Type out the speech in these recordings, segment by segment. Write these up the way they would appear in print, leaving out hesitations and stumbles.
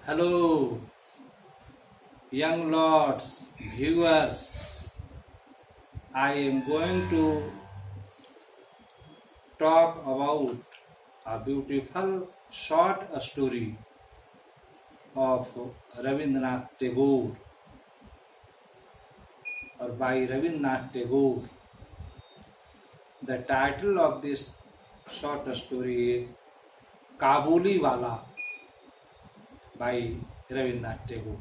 Hello, young lords, viewers. I am going to talk about a beautiful short story of Rabindranath Tagore or by Rabindranath Tagore. The title of this short story is Kabuli Wala by Rabindranath Tagore.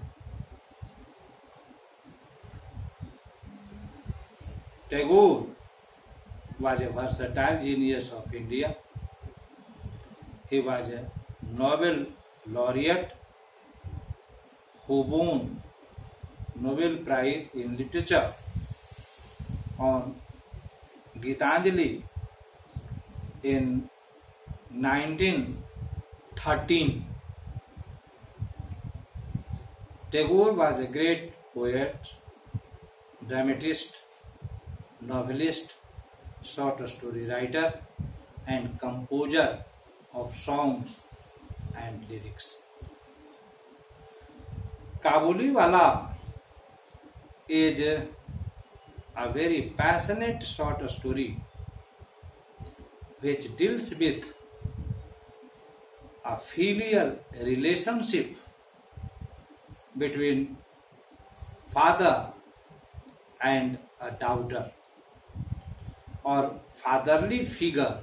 Tagore was a versatile genius of India. He was a Nobel laureate who won Nobel Prize in Literature on Gitanjali in 1913. Tagore was a great poet, dramatist, novelist, short story writer, and composer of songs and lyrics. Kabuli Wala is a very passionate short story which deals with a filial relationship between father and a daughter, or fatherly figure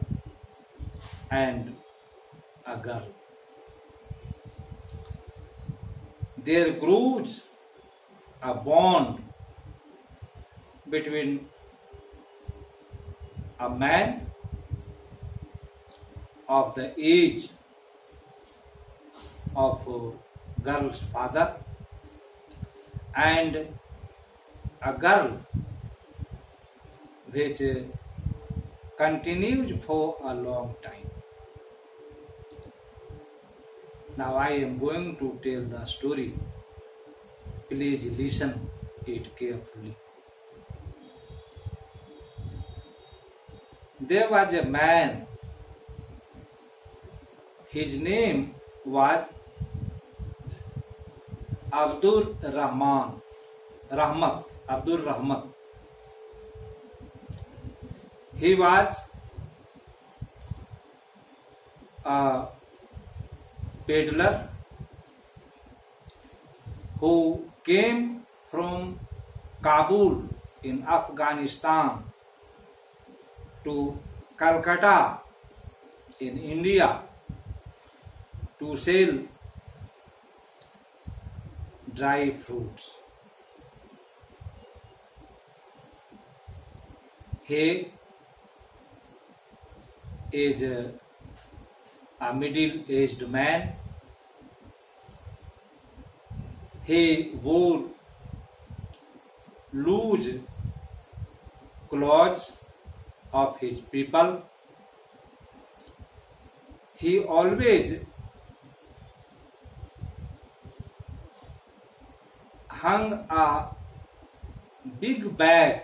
and a girl. There grows a bond between a man of the age of girl's father and a girl which continues for a long time. Now I am going to tell the story. Please listen it carefully. There was a man. His name was Abdul Rahmat. He was a peddler who came from Kabul in Afghanistan to Calcutta in India to sell dry fruits. He is a middle-aged man. He wore loose clothes of his people. He always hung a big bag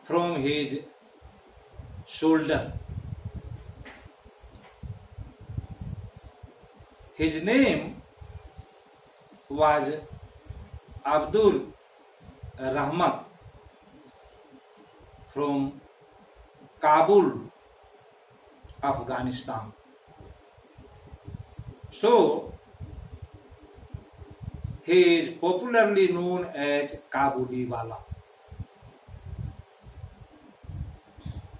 from his shoulder. His name was Abdul Rahmat from Kabul, Afghanistan. So, he is popularly known as Kabuli Wala.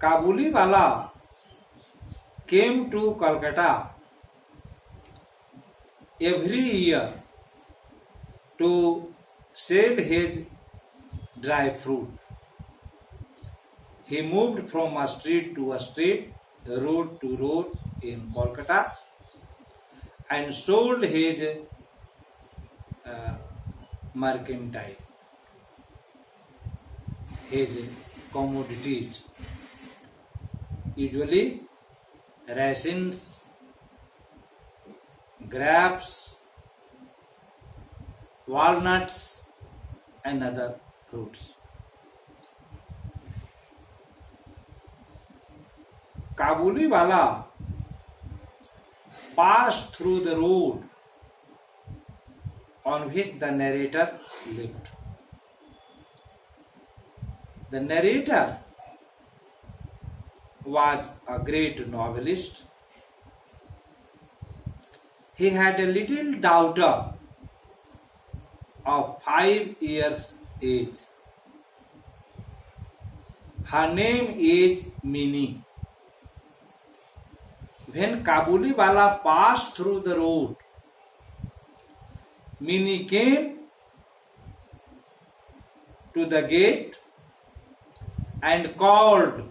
Kabuli Wala came to Calcutta every year to sell his dry fruit. He moved from a street to a street, road to road in Kolkata and sold his mercantile, his commodities, usually raisins, grapes, walnuts, and other fruits. Kabuli Wala passed through the road on which the narrator lived. The narrator was a great novelist. He had a little daughter of 5 years age. Her name is Minnie. When Kabuliwala passed through the road, Minnie came to the gate and called,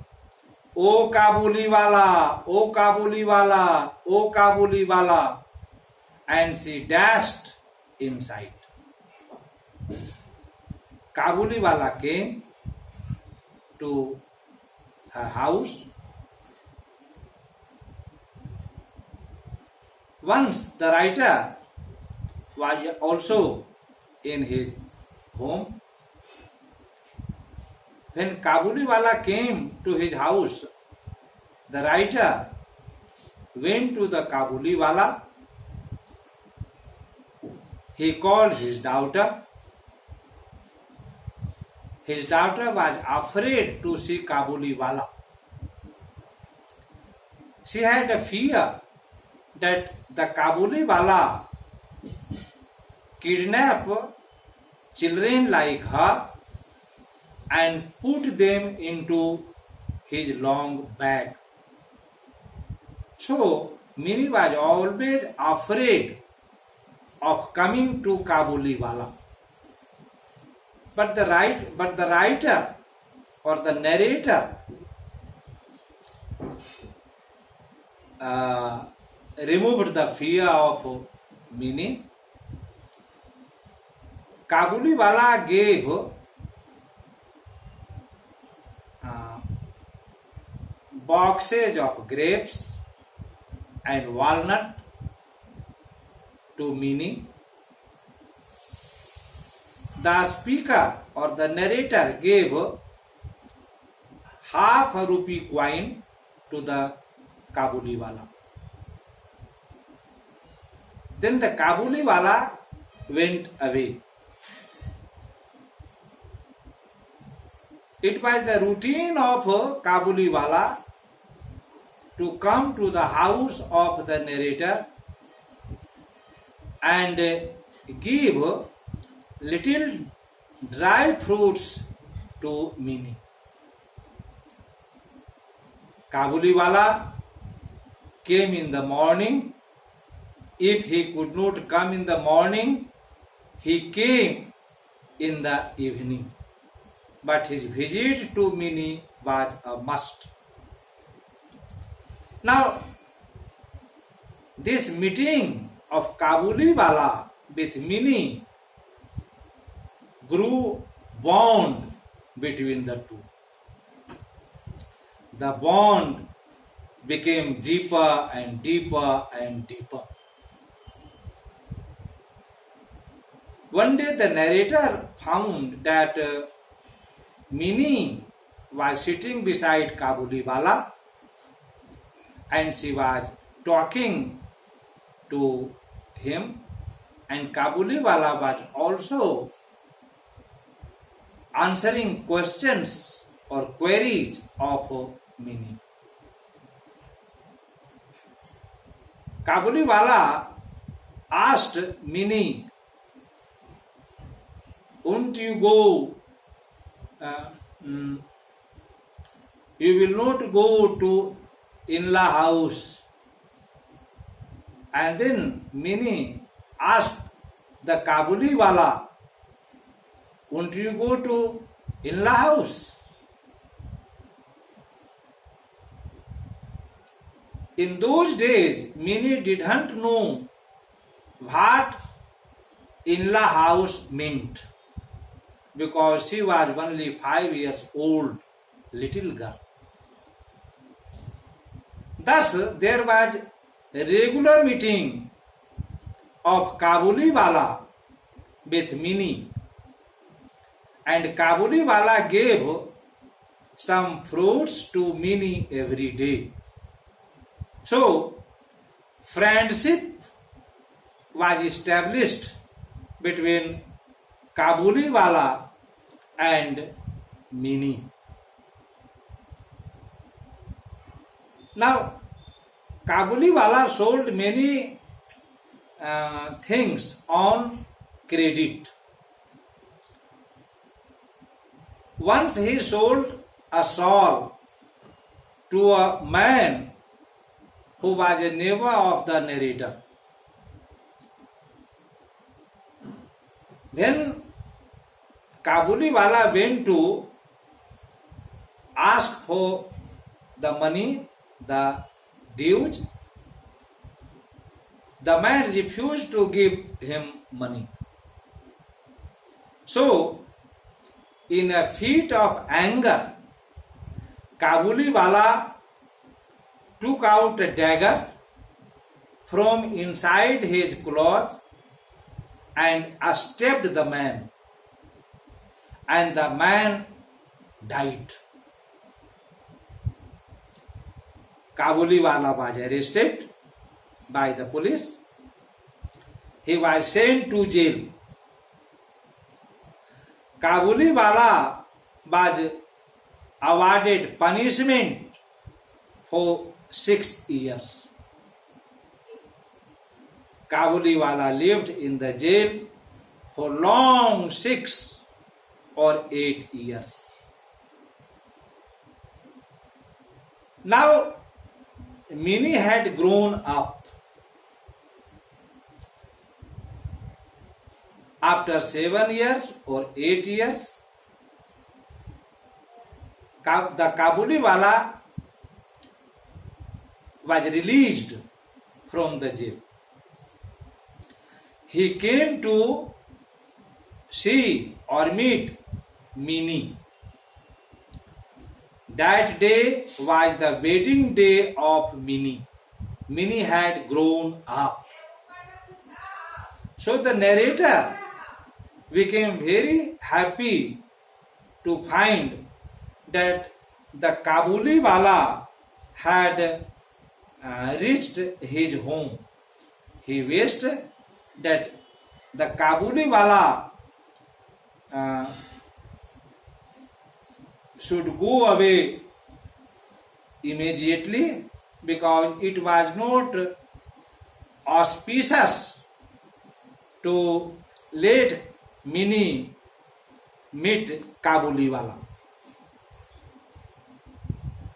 "O Kabuliwala, O Kabuliwala, O Kabuliwala," and she dashed inside. Kabuliwala came to her house. Once the writer was also in his home. When Kabuliwala came to his house, the writer went to the Kabuliwala. He called his daughter. His daughter was afraid to see Kabuliwala. She had a fear that the Kabuliwala kidnap children like her and put them into his long bag. So Minnie was always afraid of coming to Kabuliwala. But the writer or the narrator removed the fear of Minnie. Kabuliwala gave boxes of grapes and walnut to Minnie. The speaker or the narrator gave half a rupee coin to the Kabuliwala. Then the Kabuliwala went away. It was the routine of Kabuliwala to come to the house of the narrator and give little dry fruits to Minnie. Kabuliwala came in the morning. If he could not come in the morning, he came in the evening. But his visit to Minnie was a must. Now, this meeting of Kabuliwala with Minnie grew bond between the two. The bond became deeper and deeper and deeper. One day the narrator found that Minnie was sitting beside Kabuliwala and she was talking to him, and Kabuliwala was also answering questions or queries of Minnie. Kabuliwala asked Minnie, "Won't you go? You will not go to in-law house." And then Minnie asked the Kabuliwala, "Won't you go to in-law house?" In those days, Minnie didn't know what in-law house meant, because she was only 5 years old, little girl. Thus, there was a regular meeting of Kabuliwala with Minnie, and Kabuliwala gave some fruits to Minnie every day. So, friendship was established between Kabuliwala and Mini. Now, Kabuliwala sold many things on credit. Once he sold a shawl to a man who was a neighbor of the narrator. When Kabuliwala went to ask for the money, the dues, the man refused to give him money. So, in a fit of anger, Kabuliwala took out a dagger from inside his cloth and stabbed the man, and the man died. Kabuliwala was arrested by the police. He was sent to jail. Kabuliwala was awarded punishment for 6 years. Kabuliwala lived in the jail for long 6 or 8 years. Now, Mini had grown up. After 7 years or 8 years, the Kabuliwala was released from the jail. He came to see or meet Mini. That day was the wedding day of Mini. Mini had grown up. So the narrator became very happy to find that the Kabuliwala had reached his home. He wished that the Kabuliwala should go away immediately, because it was not auspicious to let Mini meet Kabuliwala.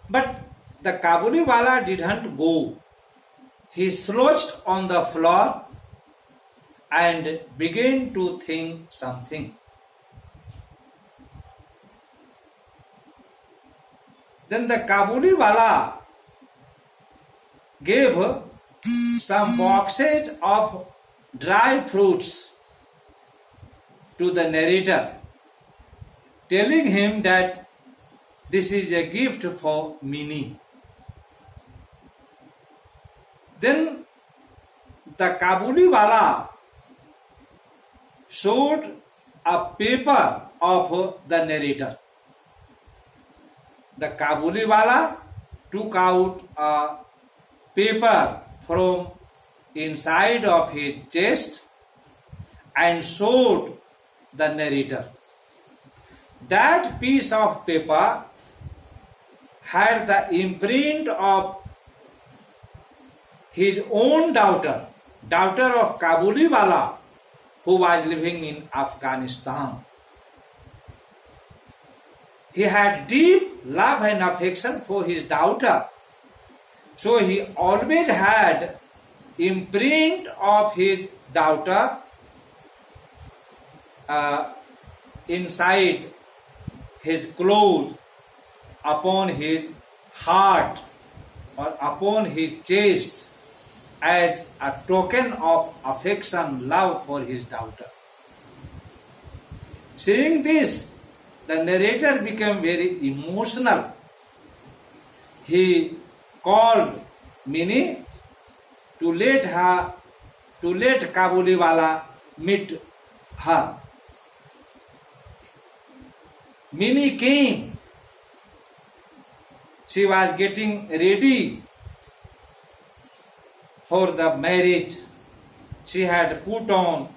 But the Kabuliwala didn't go. He slouched on the floor and began to think something. Then the Kabuliwala gave some boxes of dry fruits to the narrator, telling him that this is a gift for Mini. Then the Kabuliwala showed a paper of the narrator. The Kabuliwala took out a paper from inside of his chest and showed the narrator. That piece of paper had the imprint of his own daughter of Kabuliwala, who was living in Afghanistan. He had deep love and affection for his daughter, so he always had imprint of his daughter inside his clothes, upon his heart or upon his chest, as a token of affection, love for his daughter. Seeing this, the narrator became very emotional. He called Mini to let Kabuliwala meet her. Mini came. She was getting ready for the marriage. She had put on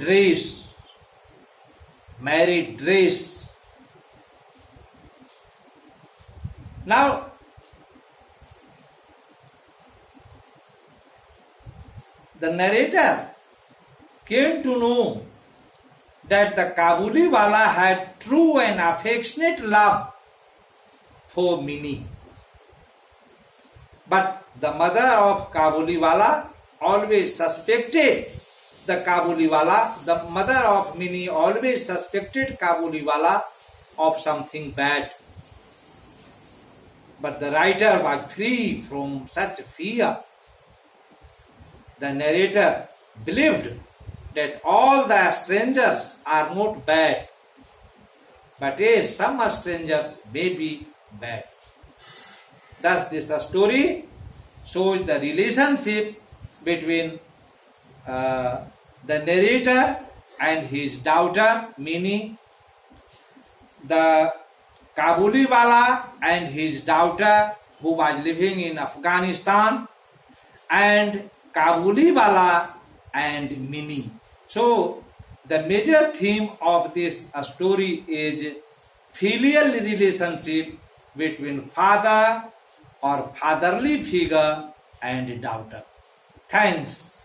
dress, married dress. Now, the narrator came to know that the Kabuliwala had true and affectionate love for Minnie. But the mother of Kabuliwala always suspected the mother of Minnie always suspected Kabuliwala of something bad. But the writer was free from such fear. The narrator believed that all the strangers are not bad, but yes, some strangers may be bad. Thus, this story shows the relationship between the narrator and his daughter Minnie, the Kabuliwala and his daughter who was living in Afghanistan, and Kabuliwala and Minnie. So, the major theme of this story is filial relationship between father or fatherly figure and daughter. Thanks.